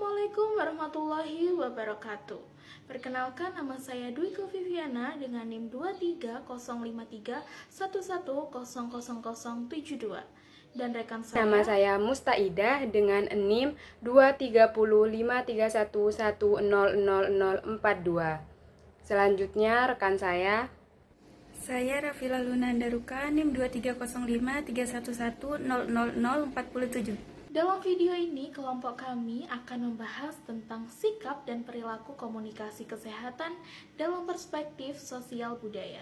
Assalamualaikum warahmatullahi wabarakatuh. Perkenalkan, nama saya Dwiko Viviana dengan NIM 2305311000072 dan rekan saya. Nama saya Mustaidah dengan NIM 2305311000042. Selanjutnya rekan saya. Saya Rafila Lunandaruka, NIM 2305311000047. Dalam video ini, kelompok kami akan membahas tentang sikap dan perilaku komunikasi kesehatan dalam perspektif sosial budaya.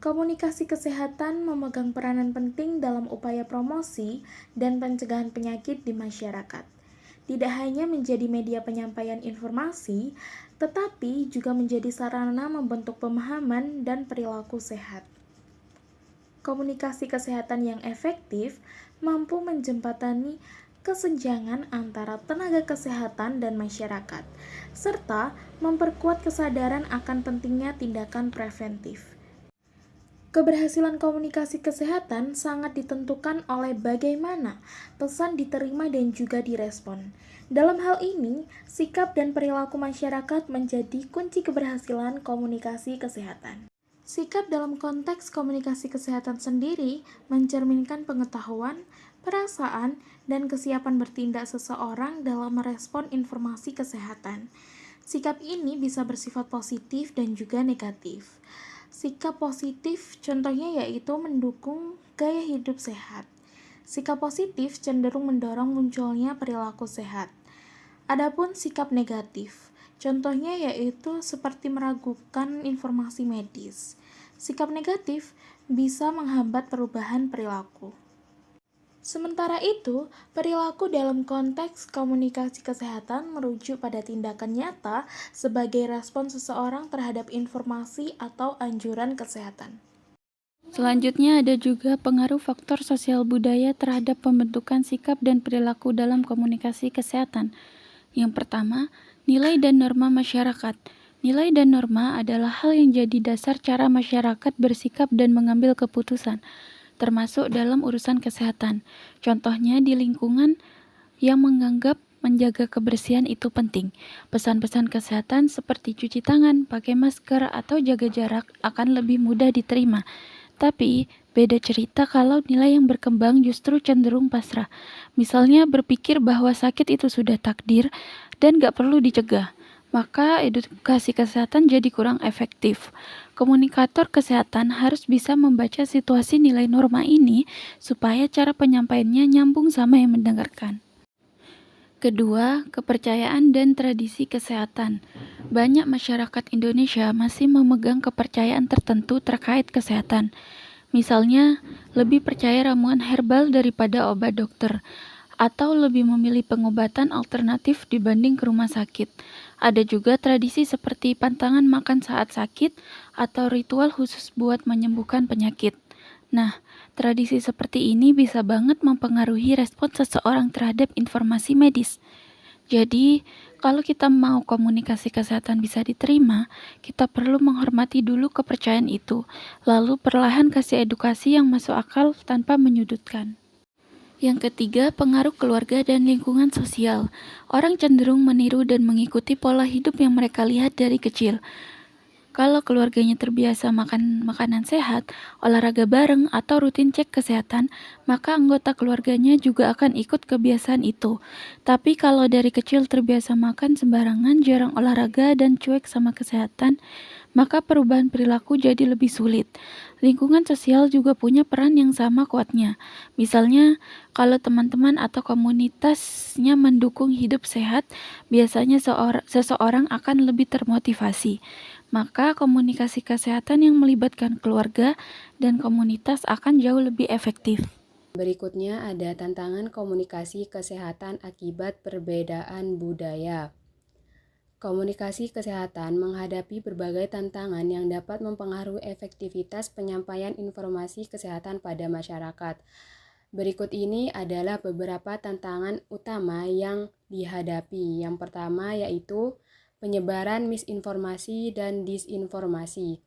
Komunikasi kesehatan memegang peranan penting dalam upaya promosi dan pencegahan penyakit di masyarakat. Tidak hanya menjadi media penyampaian informasi, tetapi juga menjadi sarana membentuk pemahaman dan perilaku sehat. Komunikasi kesehatan yang efektif mampu menjembatani kesenjangan antara tenaga kesehatan dan masyarakat, serta memperkuat kesadaran akan pentingnya tindakan preventif. Keberhasilan komunikasi kesehatan sangat ditentukan oleh bagaimana pesan diterima dan juga direspon. Dalam hal ini, sikap dan perilaku masyarakat menjadi kunci keberhasilan komunikasi kesehatan. Sikap dalam konteks komunikasi kesehatan sendiri mencerminkan pengetahuan, perasaan, dan kesiapan bertindak seseorang dalam merespon informasi kesehatan. Sikap ini bisa bersifat positif dan juga negatif. Sikap positif contohnya yaitu mendukung gaya hidup sehat. Sikap positif cenderung mendorong munculnya perilaku sehat. Adapun sikap negatif, contohnya yaitu seperti meragukan informasi medis. Sikap negatif bisa menghambat perubahan perilaku. Sementara itu, perilaku dalam konteks komunikasi kesehatan merujuk pada tindakan nyata sebagai respon seseorang terhadap informasi atau anjuran kesehatan. Selanjutnya ada juga pengaruh faktor sosial budaya terhadap pembentukan sikap dan perilaku dalam komunikasi kesehatan. Yang pertama, nilai dan norma masyarakat. Nilai dan norma adalah hal yang jadi dasar cara masyarakat bersikap dan mengambil keputusan, termasuk dalam urusan kesehatan. Contohnya di lingkungan yang menganggap menjaga kebersihan itu penting. Pesan-pesan kesehatan seperti cuci tangan, pakai masker, atau jaga jarak akan lebih mudah diterima. Tapi, beda cerita kalau nilai yang berkembang justru cenderung pasrah. Misalnya berpikir bahwa sakit itu sudah takdir dan gak perlu dicegah. Maka edukasi kesehatan jadi kurang efektif. Komunikator kesehatan harus bisa membaca situasi nilai norma ini supaya cara penyampaiannya nyambung sama yang mendengarkan. Kedua, kepercayaan dan tradisi kesehatan. Banyak masyarakat Indonesia masih memegang kepercayaan tertentu terkait kesehatan. Misalnya, lebih percaya ramuan herbal daripada obat dokter, atau lebih memilih pengobatan alternatif dibanding ke rumah sakit. Ada juga tradisi seperti pantangan makan saat sakit atau ritual khusus buat menyembuhkan penyakit. Nah, tradisi seperti ini bisa banget mempengaruhi respon seseorang terhadap informasi medis. Jadi, kalau kita mau komunikasi kesehatan bisa diterima, kita perlu menghormati dulu kepercayaan itu, lalu perlahan kasih edukasi yang masuk akal tanpa menyudutkan. Yang ketiga, pengaruh keluarga dan lingkungan sosial. Orang cenderung meniru dan mengikuti pola hidup yang mereka lihat dari kecil. Kalau keluarganya terbiasa makan makanan sehat, olahraga bareng, atau rutin cek kesehatan, maka anggota keluarganya juga akan ikut kebiasaan itu. Tapi kalau dari kecil terbiasa makan sembarangan, jarang olahraga, dan cuek sama kesehatan, maka perubahan perilaku jadi lebih sulit. Lingkungan sosial juga punya peran yang sama kuatnya. Misalnya, kalau teman-teman atau komunitasnya mendukung hidup sehat, biasanya seseorang akan lebih termotivasi. Maka komunikasi kesehatan yang melibatkan keluarga dan komunitas akan jauh lebih efektif. Berikutnya ada tantangan komunikasi kesehatan akibat perbedaan budaya. Komunikasi kesehatan menghadapi berbagai tantangan yang dapat mempengaruhi efektivitas penyampaian informasi kesehatan pada masyarakat. Berikut ini adalah beberapa tantangan utama yang dihadapi. Yang pertama yaitu penyebaran misinformasi dan disinformasi.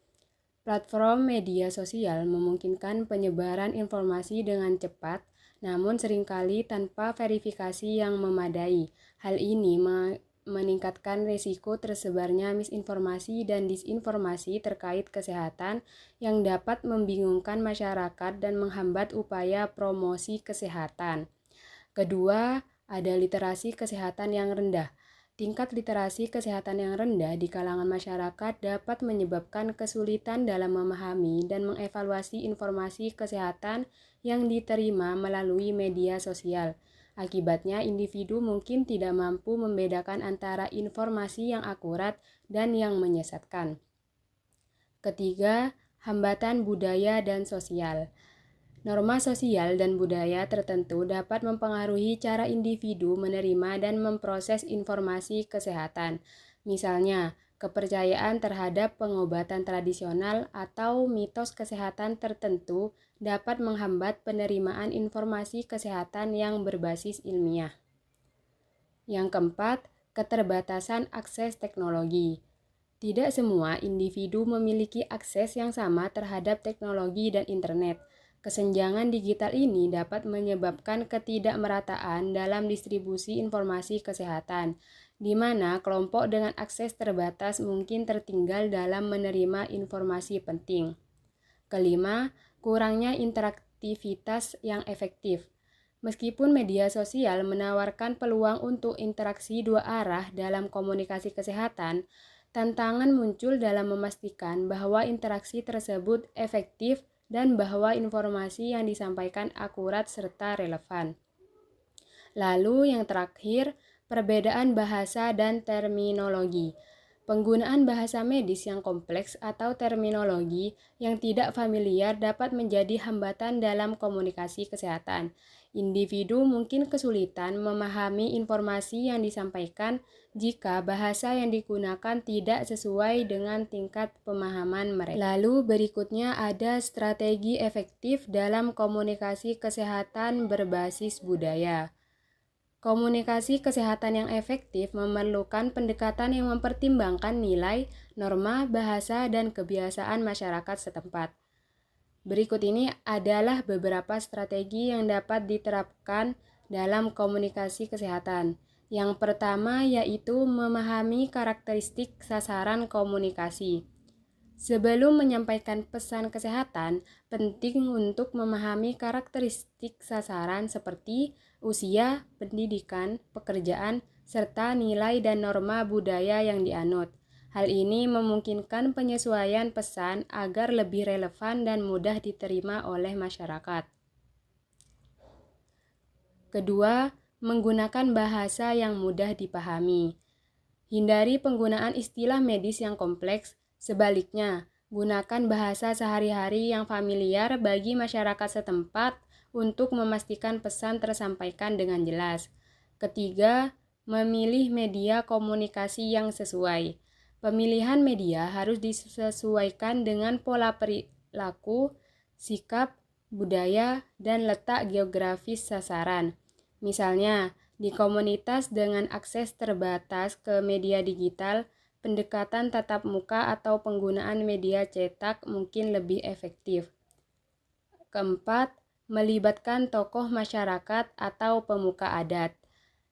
Platform media sosial memungkinkan penyebaran informasi dengan cepat namun seringkali tanpa verifikasi yang memadai. Hal ini meningkatkan risiko tersebarnya misinformasi dan disinformasi terkait kesehatan yang dapat membingungkan masyarakat dan menghambat upaya promosi kesehatan. Kedua, ada literasi kesehatan yang rendah. Tingkat literasi kesehatan yang rendah di kalangan masyarakat dapat menyebabkan kesulitan dalam memahami dan mengevaluasi informasi kesehatan yang diterima melalui media sosial. Akibatnya, individu mungkin tidak mampu membedakan antara informasi yang akurat dan yang menyesatkan. Ketiga, hambatan budaya dan sosial. Norma sosial dan budaya tertentu dapat mempengaruhi cara individu menerima dan memproses informasi kesehatan. Misalnya, kepercayaan terhadap pengobatan tradisional atau mitos kesehatan tertentu dapat menghambat penerimaan informasi kesehatan yang berbasis ilmiah. Yang keempat, keterbatasan akses teknologi. Tidak semua individu memiliki akses yang sama terhadap teknologi dan internet. Kesenjangan digital ini dapat menyebabkan ketidakmerataan dalam distribusi informasi kesehatan, di mana kelompok dengan akses terbatas mungkin tertinggal dalam menerima informasi penting. Kelima, kurangnya interaktivitas yang efektif. Meskipun media sosial menawarkan peluang untuk interaksi dua arah dalam komunikasi kesehatan, tantangan muncul dalam memastikan bahwa interaksi tersebut efektif dan bahwa informasi yang disampaikan akurat serta relevan. Lalu yang terakhir, perbedaan bahasa dan terminologi. Penggunaan bahasa medis yang kompleks atau terminologi yang tidak familiar dapat menjadi hambatan dalam komunikasi kesehatan. Individu mungkin kesulitan memahami informasi yang disampaikan jika bahasa yang digunakan tidak sesuai dengan tingkat pemahaman mereka. Lalu berikutnya ada strategi efektif dalam komunikasi kesehatan berbasis budaya. Komunikasi kesehatan yang efektif memerlukan pendekatan yang mempertimbangkan nilai, norma, bahasa, dan kebiasaan masyarakat setempat. Berikut ini adalah beberapa strategi yang dapat diterapkan dalam komunikasi kesehatan. Yang pertama yaitu memahami karakteristik sasaran komunikasi. Sebelum menyampaikan pesan kesehatan, penting untuk memahami karakteristik sasaran seperti usia, pendidikan, pekerjaan, serta nilai dan norma budaya yang dianut. Hal ini memungkinkan penyesuaian pesan agar lebih relevan dan mudah diterima oleh masyarakat. Kedua, menggunakan bahasa yang mudah dipahami. Hindari penggunaan istilah medis yang kompleks. Sebaliknya, gunakan bahasa sehari-hari yang familiar bagi masyarakat setempat untuk memastikan pesan tersampaikan dengan jelas. Ketiga, memilih media komunikasi yang sesuai. Pemilihan media harus disesuaikan dengan pola perilaku, sikap, budaya, dan letak geografis sasaran. Misalnya, di komunitas dengan akses terbatas ke media digital, pendekatan tatap muka atau penggunaan media cetak mungkin lebih efektif. Keempat, melibatkan tokoh masyarakat atau pemuka adat.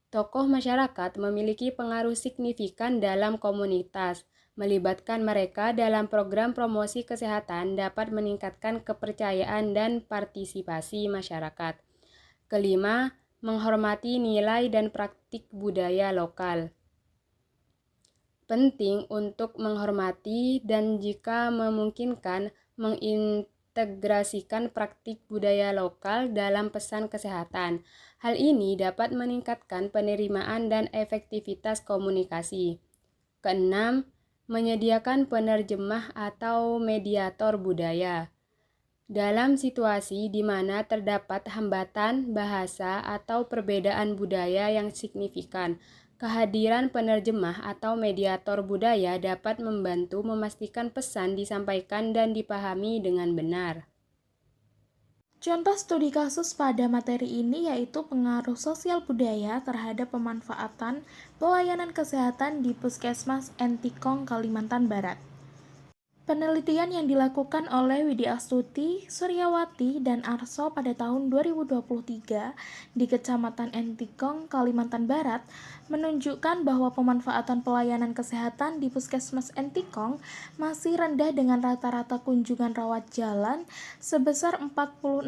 Tokoh masyarakat memiliki pengaruh signifikan dalam komunitas. Melibatkan mereka dalam program promosi kesehatan dapat meningkatkan kepercayaan dan partisipasi masyarakat. Kelima, menghormati nilai dan praktik budaya lokal. Penting untuk menghormati dan jika memungkinkan mengintegrasikan praktik budaya lokal dalam pesan kesehatan. Hal ini dapat meningkatkan penerimaan dan efektivitas komunikasi. Keenam, menyediakan penerjemah atau mediator budaya. Dalam situasi di mana terdapat hambatan bahasa atau perbedaan budaya yang signifikan, kehadiran penerjemah atau mediator budaya dapat membantu memastikan pesan disampaikan dan dipahami dengan benar. Contoh studi kasus pada materi ini yaitu pengaruh sosial budaya terhadap pemanfaatan pelayanan kesehatan di Puskesmas Entikong, Kalimantan Barat. Penelitian yang dilakukan oleh Widi Astuti, Suryawati, dan Arso pada tahun 2023 di Kecamatan Entikong, Kalimantan Barat menunjukkan bahwa pemanfaatan pelayanan kesehatan di Puskesmas Entikong masih rendah dengan rata-rata kunjungan rawat jalan sebesar 46,1%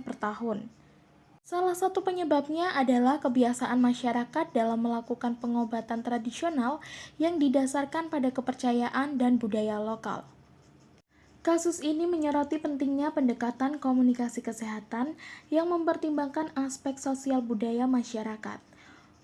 per tahun. Salah satu penyebabnya adalah kebiasaan masyarakat dalam melakukan pengobatan tradisional yang didasarkan pada kepercayaan dan budaya lokal. Kasus ini menyoroti pentingnya pendekatan komunikasi kesehatan yang mempertimbangkan aspek sosial budaya masyarakat.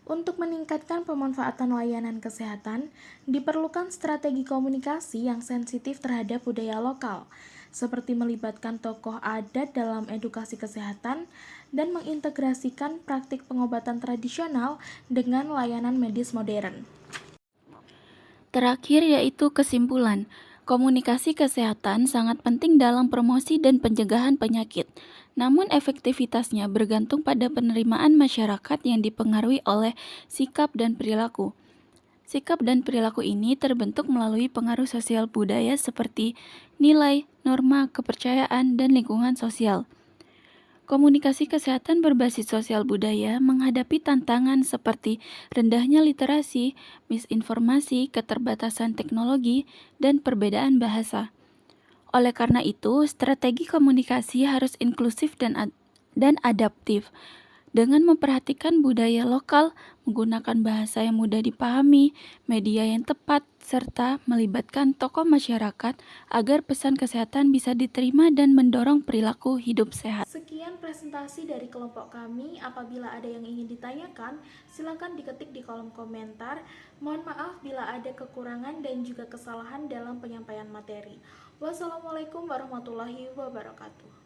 Untuk meningkatkan pemanfaatan layanan kesehatan, diperlukan strategi komunikasi yang sensitif terhadap budaya lokal, seperti melibatkan tokoh adat dalam edukasi kesehatan dan mengintegrasikan praktik pengobatan tradisional dengan layanan medis modern. Terakhir yaitu kesimpulan. Komunikasi kesehatan sangat penting dalam promosi dan pencegahan penyakit. Namun efektivitasnya bergantung pada penerimaan masyarakat yang dipengaruhi oleh sikap dan perilaku. Sikap dan perilaku ini terbentuk melalui pengaruh sosial budaya seperti nilai, norma, kepercayaan, dan lingkungan sosial. Komunikasi kesehatan berbasis sosial budaya menghadapi tantangan seperti rendahnya literasi, misinformasi, keterbatasan teknologi, dan perbedaan bahasa. Oleh karena itu, strategi komunikasi harus inklusif dan adaptif. Dengan memperhatikan budaya lokal, menggunakan bahasa yang mudah dipahami, media yang tepat, serta melibatkan tokoh masyarakat agar pesan kesehatan bisa diterima dan mendorong perilaku hidup sehat. Sekian presentasi dari kelompok kami. Apabila ada yang ingin ditanyakan, silakan diketik di kolom komentar. Mohon maaf bila ada kekurangan dan juga kesalahan dalam penyampaian materi. Wassalamualaikum warahmatullahi wabarakatuh.